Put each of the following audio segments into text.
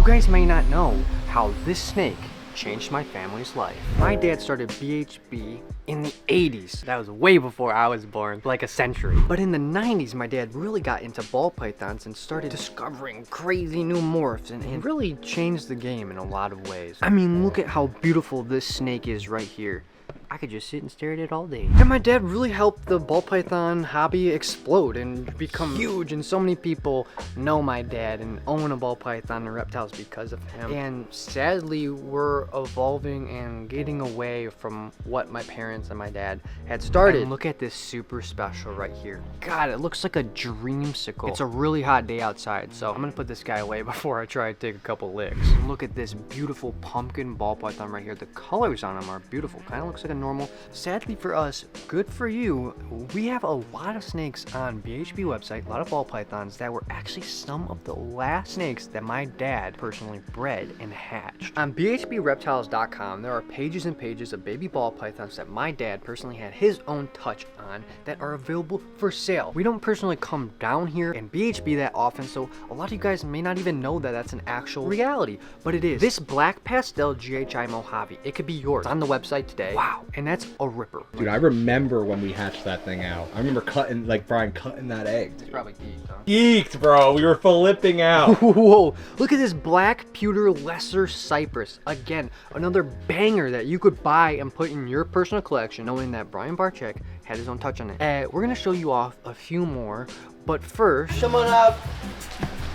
You guys may not know how this snake changed my family's life. My dad started BHB in the 80s. That was way before I was born, like a century. But in the 90s, my dad really got into ball pythons and started discovering crazy new morphs and really changed the game in a lot of ways. I mean, look at how beautiful this snake is right here. I could just sit and stare at it all day. And my dad really helped the ball python hobby explode and become huge, and so many people know my dad and own a ball python and reptiles because of him. And sadly, we're evolving and getting away from what my parents and my dad had started. And look at this super special right here. God, it looks like a dreamsicle. It's a really hot day outside, so I'm gonna put this guy away before I try to take a couple licks. And look at this beautiful pumpkin ball python right here. The colors on him are beautiful. Kind of looks like a normal. Sadly for us, good for you, we have a lot of snakes on BHB website, a lot of ball pythons that were actually some of the last snakes that my dad personally bred and hatched. On BHBReptiles.com, there are pages and pages of baby ball pythons that my dad personally had his own touch on that are available for sale. We don't personally come down here and BHB that often, so a lot of you guys may not even know that that's an actual reality, but it is. This black pastel GHI Mojave, it could be yours. It's on the website today. Wow. And that's a ripper. Dude, I remember when we hatched that thing out. I remember cutting, like Brian cutting that egg. It's probably geeked, huh? Geeked, bro. We were flipping out. Whoa, look at this black pewter lesser cypress. Again, another banger that you could buy and put in your personal collection, knowing that Brian Barczyk had his own touch on it. We're gonna show you off a few more, but first, come on up.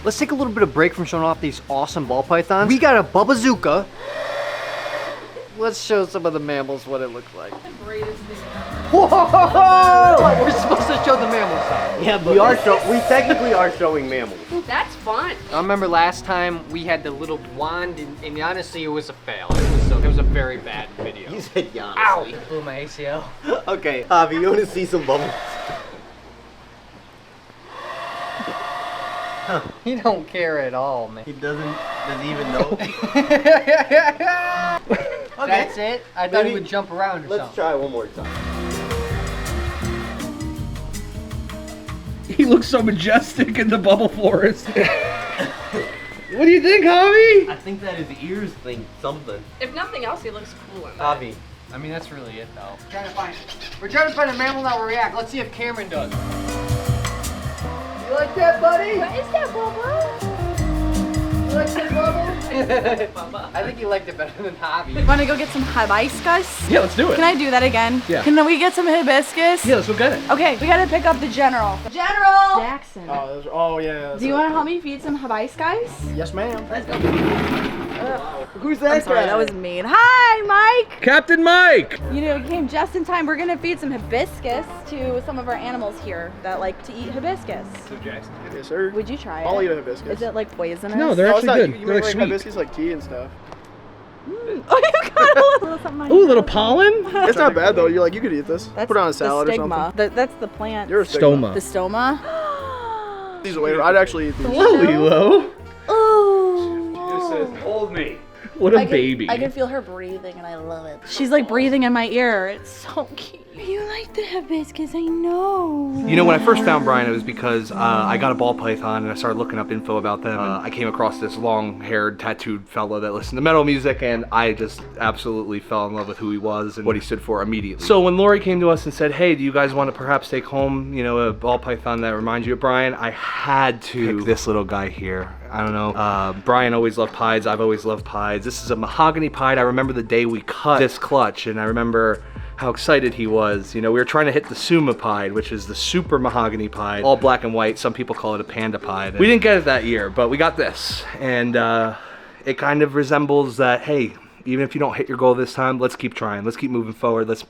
Let's take a little bit of break from showing off these awesome ball pythons. We got a Bubba. Let's show some of the mammals what it looks like. Whoa! We're supposed to show the mammal side. Yeah, but we technically are showing mammals. That's fun. I remember last time we had the little wand, and honestly, it was a fail. It was a very bad video. You said yeah. Ow! Blew my ACL. Okay, Javi, you want to see some bubbles? He don't care at all, man. He doesn't even know. Okay. That's it? I thought he would jump around or Let's something. try one more time. He looks so majestic in the bubble forest. What do you think, Javi? I think that his ears think something. If nothing else, he looks cool in that. Javi. I mean, that's really it, though. We're trying to find a mammal that will react. Let's see if Cameron does. You like that, buddy? What is that, Bubba? You like that, Bubba? I think you liked it better than Javi. Want to go get some hibiscus? Yeah, let's do it. Can I do that again? Yeah. Can we get some hibiscus? Yeah, let's go get it. Okay, we gotta pick up the general. General! Jackson. Oh yeah. Do you want to help me feed some hibiscus? Yes, ma'am. Let's go. Who's that I'm sorry, guy? that was mean. Hi, Mike! Captain Mike! You know, you came just in time. We're gonna feed some hibiscus to some of our animals here that like to eat hibiscus. So Jackson. Yes, sir. Would you try it? I'll eat a hibiscus. Is it like poisonous? No, they're No, it's actually not. good. You They're make like like sweet. hibiscus like tea and stuff. Oh, you got a little something on Ooh, a little pollen? It's not bad though. You could eat this. That's Put it on a salad the or stigma. something. That's the plant. You're a stigma. The stoma? These away. I'd actually eat these. Hello, Lilo. Oh. Hold me. What a baby. I can feel her breathing and I love it. She's like breathing in my ear. It's so cute. You like the hibiscus, I know. You know, when I first found Brian, it was because I got a ball python and I started looking up info about them. I came across this long-haired, tattooed fellow that listened to metal music, and I just absolutely fell in love with who he was and what he stood for immediately. So when Lori came to us and said, hey, do you guys want to perhaps take home, you know, a ball python that reminds you of Brian, I had to pick this little guy here. I don't know. Brian always loved pieds. I've always loved pieds. This is a mahogany pied. I remember the day we cut this clutch, and I remember how excited he was. You know, we were trying to hit the Suma pied, which is the super mahogany pied, all black and white. Some people call it a panda pied. We didn't get it that year, but we got this, and it kind of resembles that. Hey, even if you don't hit your goal this time, let's keep trying. Let's keep moving forward. Let's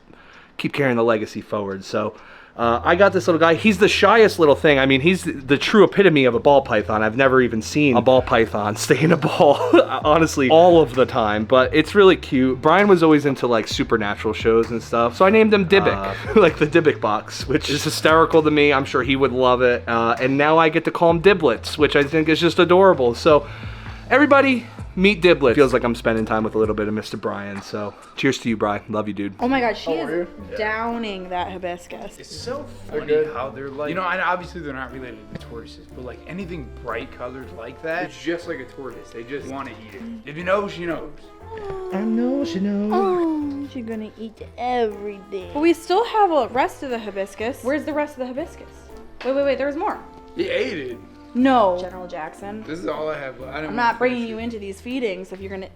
keep carrying the legacy forward. So. I got this little guy. He's the shyest little thing. I mean, he's the true epitome of a ball python. I've never even seen a ball python stay in a ball, honestly, all of the time. But it's really cute. Brian was always into like supernatural shows and stuff, so I named him Dybbuk, like the Dybbuk box, which is hysterical to me. I'm sure he would love it. And now I get to call him Diblets, which I think is just adorable. So everybody, Meet Diblet. Feels like I'm spending time with a little bit of Mr. Brian. So cheers to you, Brian. Love you, dude. Oh my god, she are is downing that hibiscus. It's so funny how they're like, you know, and obviously they're not related to tortoises, but like anything bright colored like that, it's just like a tortoise. They just want to eat it. If you know, she knows. I know she knows. Oh, she's gonna eat everything. But we still have a rest of the hibiscus. Where's the rest of the hibiscus? Wait, there's more. He ate it. No. General Jackson. This is all I have. I'm not bringing you into these feedings if you're gonna...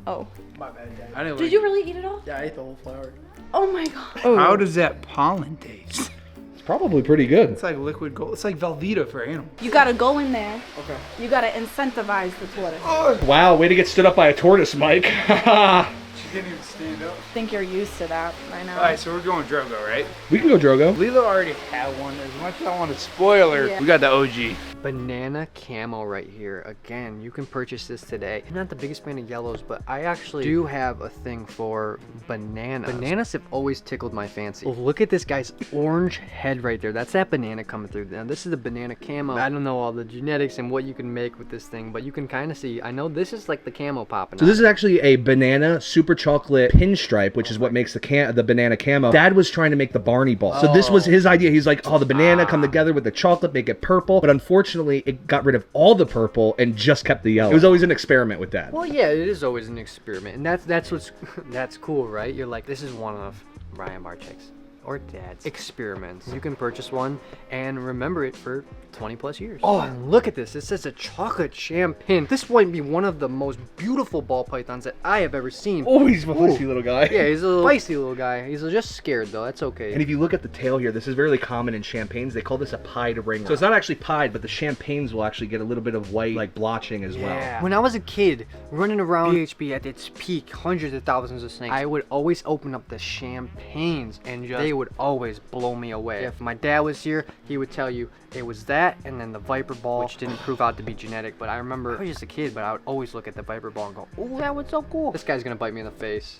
Oh. My bad, Dad. I didn't Did you really eat it all? Yeah, I ate the whole flower. Oh my god. How does that pollen taste? It's probably pretty good. It's like liquid gold. It's like Velveeta for animals. You gotta go in there. Okay. You gotta incentivize the tortoise. Wow, way to get stood up by a tortoise, Mike. She didn't even stand up. I think you're used to that by now. All right, so we're going Drogo, right? We can go Drogo. Lilo already had one. As much as I want to spoil her, Yeah. we got the OG. Banana camo right here. Again, you can purchase this today. I'm not the biggest fan of yellows, but I actually do have a thing for bananas. Bananas have always tickled my fancy. Oh, look at this guy's orange head right there. That's that banana coming through. Now, this is the banana camo. I don't know all the genetics and what you can make with this thing, but you can kind of see. I know this is like the camo popping So out. this is actually a banana super chocolate pinstripe, which is what makes the banana camo. Dad was trying to make the Barney ball. So this was his idea. He's like, oh, the banana come together with the chocolate, make it purple. But unfortunately, it got rid of all the purple and just kept the yellow. It was always an experiment with Dad. Well, yeah, it is always an experiment, and that's what's that's cool, right? You're like, this is one of Ryan Barczyk's or Dad's experiments. You can purchase one and remember it for 20 plus years. Oh, and look at this. It says a chocolate champagne. This might be one of the most beautiful ball pythons that I have ever seen. Oh, he's a feisty little guy. Yeah, he's a little feisty little guy. He's just scared though. That's okay. And if you look at the tail here, this is very common in champagnes. They call this a pied ring. So it's not actually pied, but the champagnes will actually get a little bit of white, like blotching as well. When I was a kid, running around BHB at its peak, hundreds of thousands of snakes, I would always open up the champagnes and they would always blow me away. If my dad was here, he would tell you it was that and then the Viper ball, which didn't prove out to be genetic, but I remember I was just a kid, but I would always look at the Viper ball and go, oh, that was so cool. This guy's gonna bite me in the face.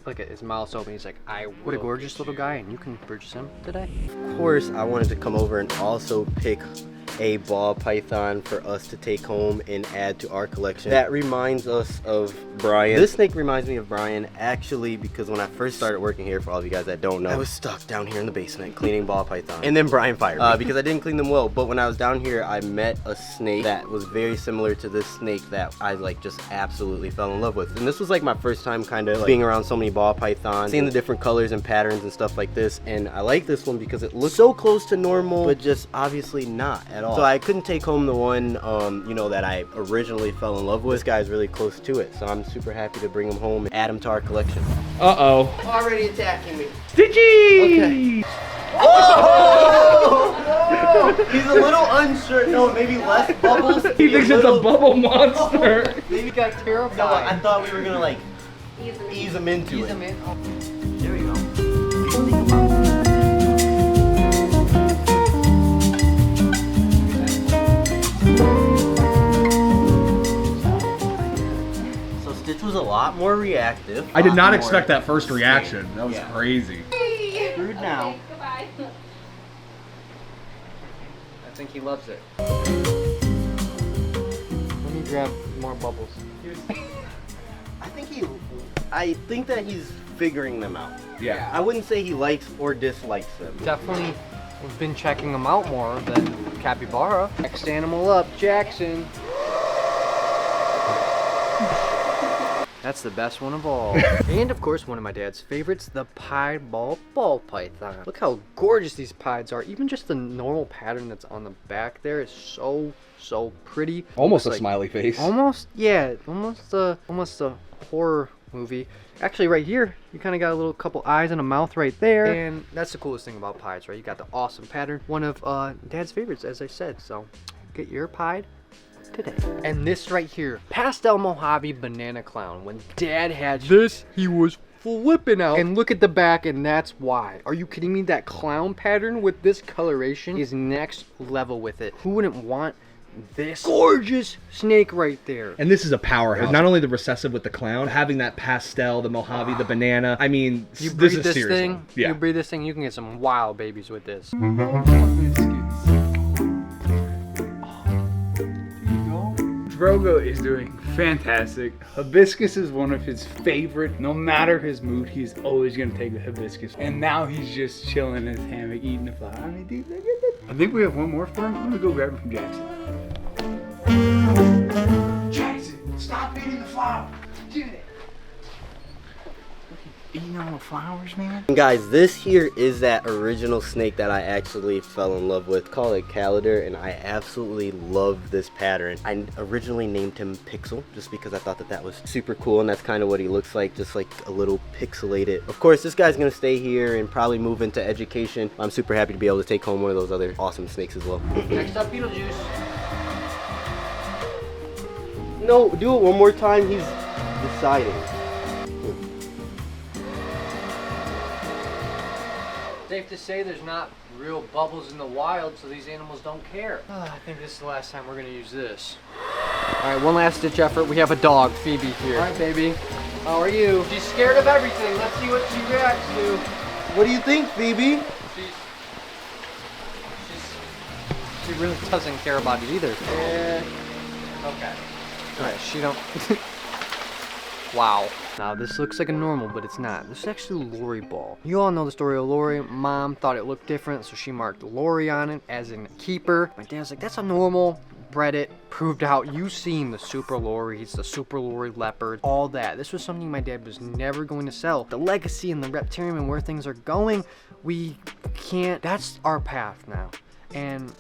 Look at his mouth's open. He's like, what a gorgeous little guy, and you can purchase him today. Of course, I wanted to come over and also pick a ball python for us to take home and add to our collection. That reminds us of Brian. This snake reminds me of Brian actually because when I first started working here, for all of you guys that don't know, I was stuck down here in the basement cleaning ball python. And then Brian fired me because I didn't clean them well. But when I was down here, I met a snake that was very similar to this snake that I like just absolutely fell in love with. And this was like my first time kind of like being around so many ball pythons, seeing the different colors and patterns and stuff like this. And I like this one because it looks so close to normal, but just obviously not at all. So I couldn't take home the one, you know, that I originally fell in love with. This guy's really close to it, so I'm super happy to bring him home and add him to our collection. Uh-oh. Already attacking me. Stitchy! Okay. Oh! He's a little unsure. No, maybe less bubbles. He thinks it's a bubble monster. Maybe got terrified. No, I thought we were gonna like ease him into it. There we go. Stitch was a lot more reactive. I did not expect that first reaction. That was crazy. Screwed now. Goodbye. I think he loves it. Let me grab more bubbles. I think that he's figuring them out. Yeah. I wouldn't say he likes or dislikes them. Definitely we've been checking them out more than capybara. Next animal up, Jackson. That's the best one of all. And of course, one of my dad's favorites, the pied ball python. Look how gorgeous these pieds are. Even just the normal pattern that's on the back there is so pretty. Almost Looks a smiley face. Almost, yeah, almost a horror movie. Actually, right here, you kind of got a little couple eyes and a mouth right there. And that's the coolest thing about pieds, right? You got the awesome pattern. One of Dad's favorites, as I said. So get your pied today. And this right here, Pastel Mojave Banana Clown. When Dad had this, he was flipping out. And look at the back, and that's why. Are you kidding me? That clown pattern with this coloration is next level with it. Who wouldn't want this gorgeous snake right there? And this is a powerhouse. Not only the recessive with the clown, having that pastel, the Mojave, the banana. I mean, You this breed is a this serious thing, one. Yeah. you breed this thing, you can get some wild babies with this. Drogo is doing fantastic. Hibiscus is one of his favorite. No matter his mood, he's always gonna take the hibiscus. And now he's just chilling in his hammock, eating the flower. I mean, dude, look at that. I think we have one more for him. Let me go grab it from Jackson. Jackson, stop eating the flower. Do that. Eating all the flowers, man. Guys, this here is that original snake that I actually fell in love with. Call it Calidar, and I absolutely love this pattern. I originally named him Pixel just because I thought that was super cool, and that's kind of what he looks like, just like a little pixelated. Of course, this guy's gonna stay here and probably move into education. I'm super happy to be able to take home one of those other awesome snakes as well. Next up, Beetlejuice. No, do it one more time. He's deciding. Safe to say there's not real bubbles in the wild, so these animals don't care. I think this is the last time we're gonna use this. All right, one last ditch effort. We have a dog, Phoebe, here. All right, baby. How are you? She's scared of everything. Let's see what she reacts to. What do you think, Phoebe? She really doesn't care about it either. Okay. All right, she don't. Wow. Now this looks like a normal, but it's not. This is actually Lori ball. You all know the story of Lori. Mom thought it looked different, so she marked Lori on it as in keeper. My dad was like, that's a normal. Bred it, proved out. You've seen the Super Loris, the Super Lori leopard, all that. This was something my dad was never going to sell. The legacy and the Reptarium and where things are going, we can't. That's our path now. And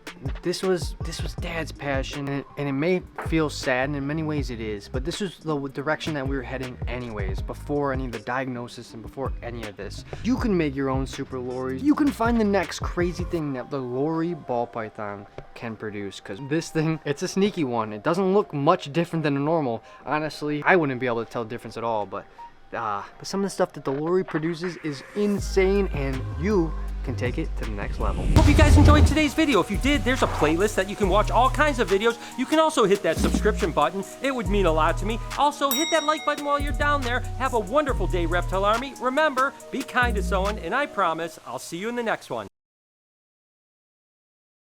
this was Dad's passion, and it may feel sad, and in many ways it is, but this was the direction that we were heading anyways, before any of the diagnosis and before any of this. You can make your own Super Loris. You can find the next crazy thing that the Lori ball python can produce, because this thing, it's a sneaky one. It doesn't look much different than a normal. Honestly, I wouldn't be able to tell the difference at all, but some of the stuff that the Lori produces is insane, and you can take it to the next level. Hope you guys enjoyed today's video. If you did, there's a playlist that you can watch all kinds of videos. You can also hit that subscription button. It would mean a lot to me. Also, hit that like button while you're down there. Have a wonderful day, Reptile Army. Remember, be kind to someone, and I promise I'll see you in the next one.